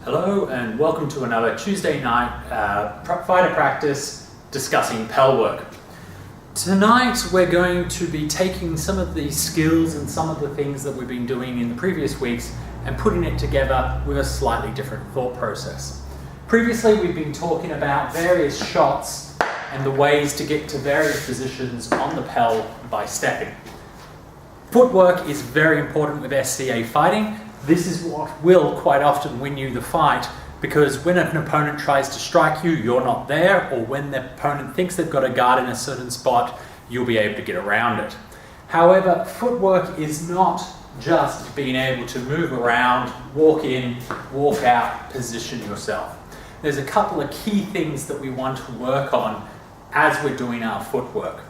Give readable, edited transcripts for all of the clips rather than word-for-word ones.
Hello and welcome to another Tuesday night fighter practice discussing Pell work. Tonight we're going to be taking some of the skills and some of the things that we've been doing in the previous weeks and putting it together with a slightly different thought process. Previously we've been talking about various shots and the ways to get to various positions on the Pell by stepping. Footwork is very important with SCA fighting. This is what will quite often win you the fight, because when an opponent tries to strike you, you're not there, or when the opponent thinks they've got a guard in a certain spot, you'll be able to get around it. However, footwork is not just being able to move around, walk in, walk out, position yourself. There's a couple of key things that we want to work on as we're doing our footwork.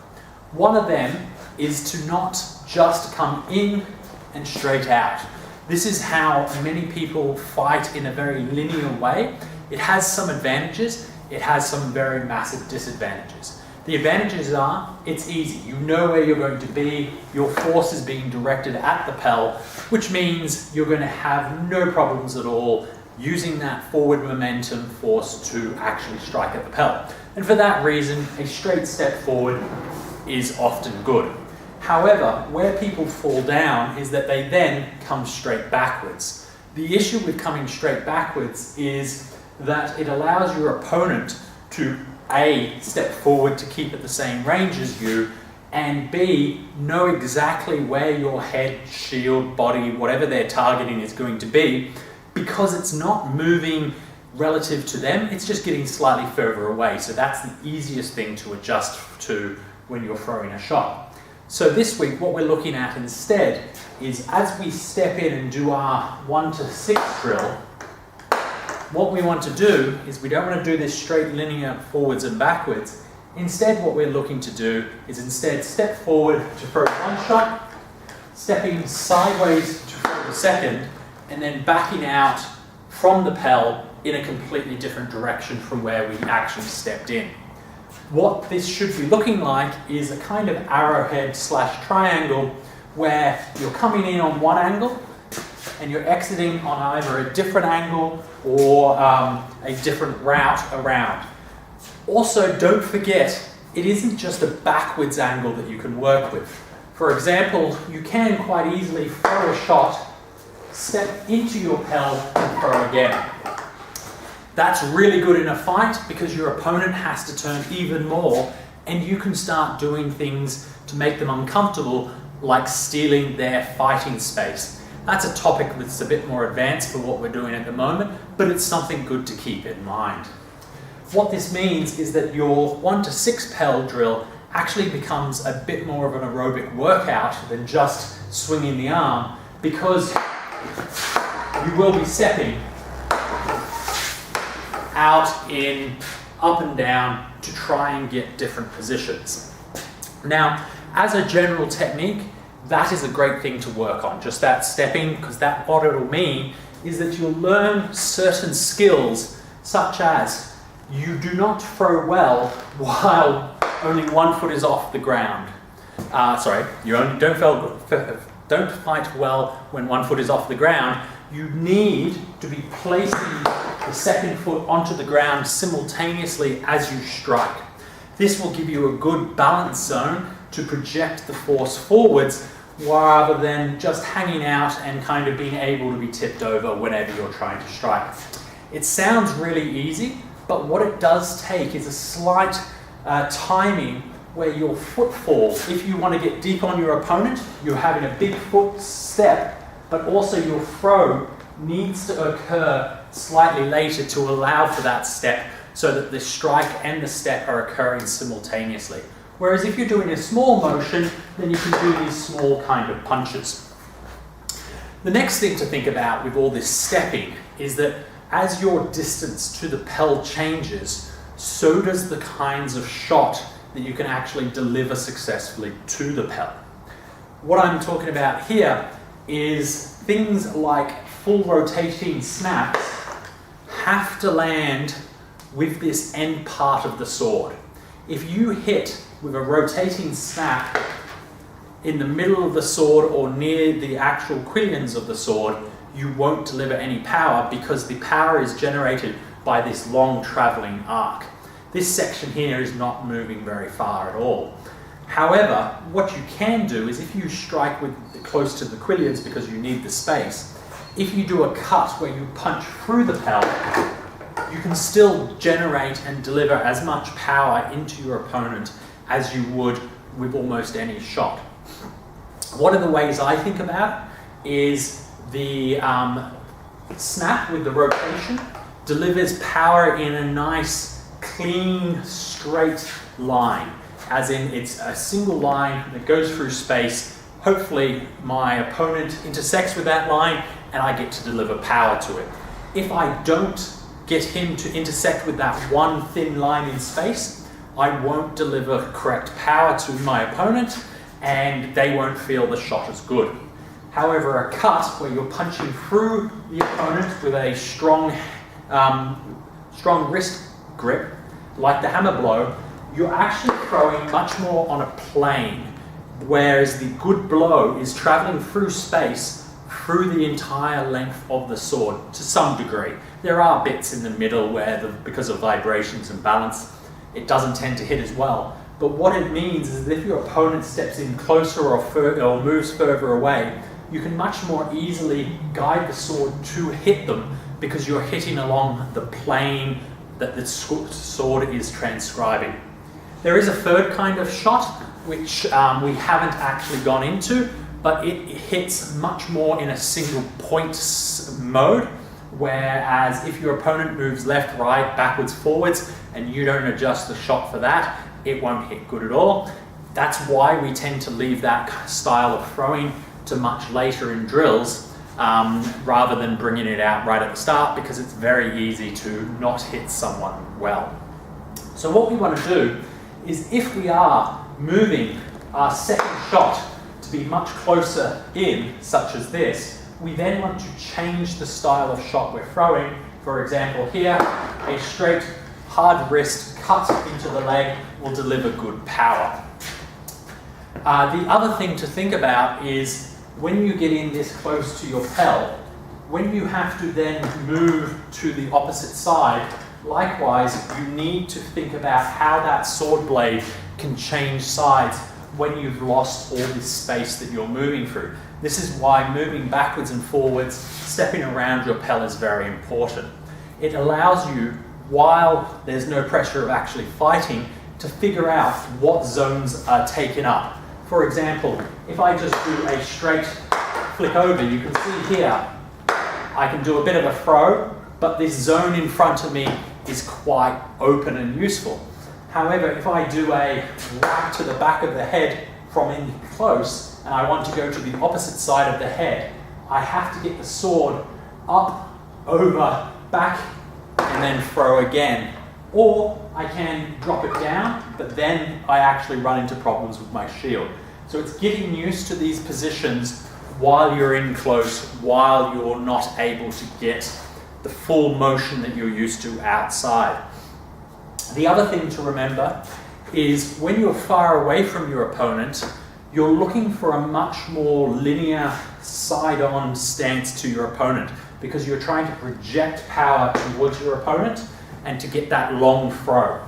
One of them is to not just come in and straight out. This is how many people fight in a very linear way. It has some advantages, it has some very massive disadvantages. The advantages are, it's easy. You know where you're going to be, your force is being directed at the Pell, which means you're going to have no problems at all using that forward momentum force to actually strike at the Pell. And for that reason, a straight step forward is often good. However, where people fall down is that they then come straight backwards. The issue with coming straight backwards is that it allows your opponent to A, step forward to keep at the same range as you, and B, know exactly where your head, shield, body, whatever they're targeting is going to be, because it's not moving relative to them, it's just getting slightly further away. So that's the easiest thing to adjust to when you're throwing a shot. So this week, what we're looking at instead is, as we step in and do our 1 to 6 drill, what we want to do is, we don't want to do this straight linear forwards and backwards. Instead, what we're looking to do is instead step forward to throw one shot, stepping sideways to throw the second, and then backing out from the Pell in a completely different direction from where we actually stepped in. What this should be looking like is a kind of arrowhead / triangle where you're coming in on one angle and you're exiting on either a different angle or a different route around. Also, don't forget, it isn't just a backwards angle that you can work with. For example, you can quite easily throw a shot, step into your Pell and throw again. That's really good in a fight because your opponent has to turn even more, and you can start doing things to make them uncomfortable, like stealing their fighting space. That's a topic that's a bit more advanced for what we're doing at the moment, but it's something good to keep in mind. What this means is that your 1 to 6 Pell drill actually becomes a bit more of an aerobic workout than just swinging the arm, because you will be stepping out, in, up and down to try and get different positions. Now, as a general technique, that is a great thing to work on, just that stepping, because that what it'll mean is that you'll learn certain skills, such as you do not throw well while only 1 foot is off the ground. You only don't fight well when 1 foot is off the ground. You need to be placing the second foot onto the ground simultaneously as you strike. This will give you a good balance zone to project the force forwards, rather than just hanging out and kind of being able to be tipped over whenever you're trying to strike. It sounds really easy, but what it does take is a slight timing where your footfall, if you want to get deep on your opponent, you're having a big foot step, but also your throw needs to occur slightly later to allow for that step, so that the strike and the step are occurring simultaneously. Whereas if you're doing a small motion, then you can do these small kind of punches. The next thing to think about with all this stepping is that as your distance to the Pell changes, so does the kinds of shot that you can actually deliver successfully to the Pell. What I'm talking about here is things like full rotating snaps have to land with this end part of the sword. If you hit with a rotating snap in the middle of the sword or near the actual quillions of the sword, you won't deliver any power because the power is generated by this long traveling arc. This section here is not moving very far at all. However, what you can do is if you strike close to the quillions because you need the space, if you do a cut where you punch through the Pell, you can still generate and deliver as much power into your opponent as you would with almost any shot. One of the ways I think about is the snap with the rotation delivers power in a nice, clean, straight line. As in, it's a single line that goes through space. Hopefully, my opponent intersects with that line and I get to deliver power to it. If I don't get him to intersect with that one thin line in space, I won't deliver correct power to my opponent and they won't feel the shot as good. However, a cut where you're punching through the opponent with a strong wrist grip, like the hammer blow, you're actually throwing much more on a plane, whereas the good blow is traveling through space through the entire length of the sword to some degree. There are bits in the middle where, because of vibrations and balance, it doesn't tend to hit as well. But what it means is that if your opponent steps in closer or moves further away, you can much more easily guide the sword to hit them because you're hitting along the plane that the sword is transcribing. There is a third kind of shot which we haven't actually gone into, but it hits much more in a single point mode, whereas if your opponent moves left, right, backwards, forwards, and you don't adjust the shot for that, it won't hit good at all. That's why we tend to leave that style of throwing to much later in drills, rather than bringing it out right at the start, because it's very easy to not hit someone well. So what we want to do is, if we are moving our second shot to be much closer in, such as this, we then want to change the style of shot we're throwing. For example, here, a straight hard wrist cut into the leg will deliver good power. The other thing to think about is when you get in this close to your Pell, when you have to then move to the opposite side, likewise, you need to think about how that sword blade can change sides when you've lost all this space that you're moving through. This is why moving backwards and forwards, stepping around your Pell is very important. It allows you, while there's no pressure of actually fighting, to figure out what zones are taken up. For example, if I just do a straight flick over, you can see here, I can do a bit of a throw, but this zone in front of me is quite open and useful. However, if I do a whack to the back of the head from in close, and I want to go to the opposite side of the head, I have to get the sword up, over, back, and then throw again. Or I can drop it down, but then I actually run into problems with my shield. So it's getting used to these positions while you're in close, while you're not able to get the full motion that you're used to outside. The other thing to remember is when you're far away from your opponent, you're looking for a much more linear side-on stance to your opponent, because you're trying to project power towards your opponent and to get that long throw.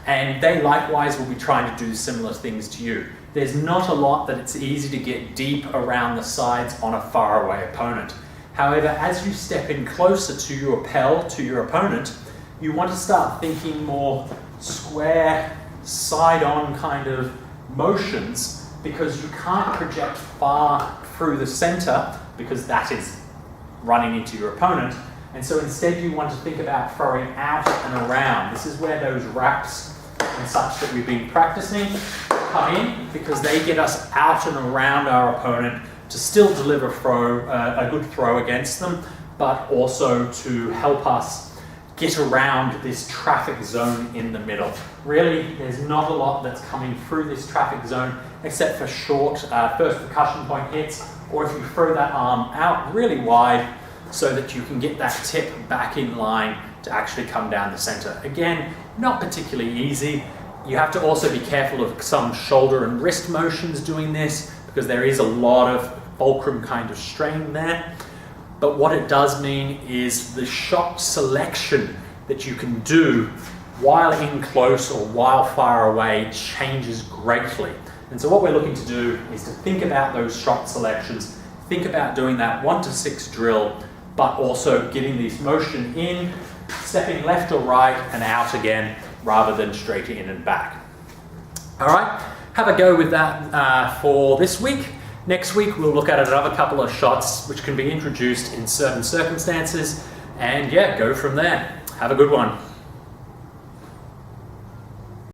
And they likewise will be trying to do similar things to you. There's not a lot that it's easy to get deep around the sides on a faraway opponent. However, as you step in closer to your Pell, to your opponent, you want to start thinking more square, side-on kind of motions, because you can't project far through the center, because that is running into your opponent. And so instead you want to think about throwing out and around. This is where those wraps and such that we've been practicing come in, because they get us out and around our opponent to still deliver a good throw against them, but also to help us get around this traffic zone in the middle. Really, there's not a lot that's coming through this traffic zone except for short first percussion point hits, or if you throw that arm out really wide so that you can get that tip back in line to actually come down the center. Again, not particularly easy. You have to also be careful of some shoulder and wrist motions doing this, because there is a lot of fulcrum kind of strain there. but what it does mean is the shot selection that you can do while in close or while far away changes greatly. And so what we're looking to do is to think about those shot selections, think about doing that 1 to 6 drill, but also getting this motion in, stepping left or right and out again, rather than straight in and back. All right, have a go with that for this week. Next week, we'll look at another couple of shots which can be introduced in certain circumstances, and yeah, go from there. Have a good one.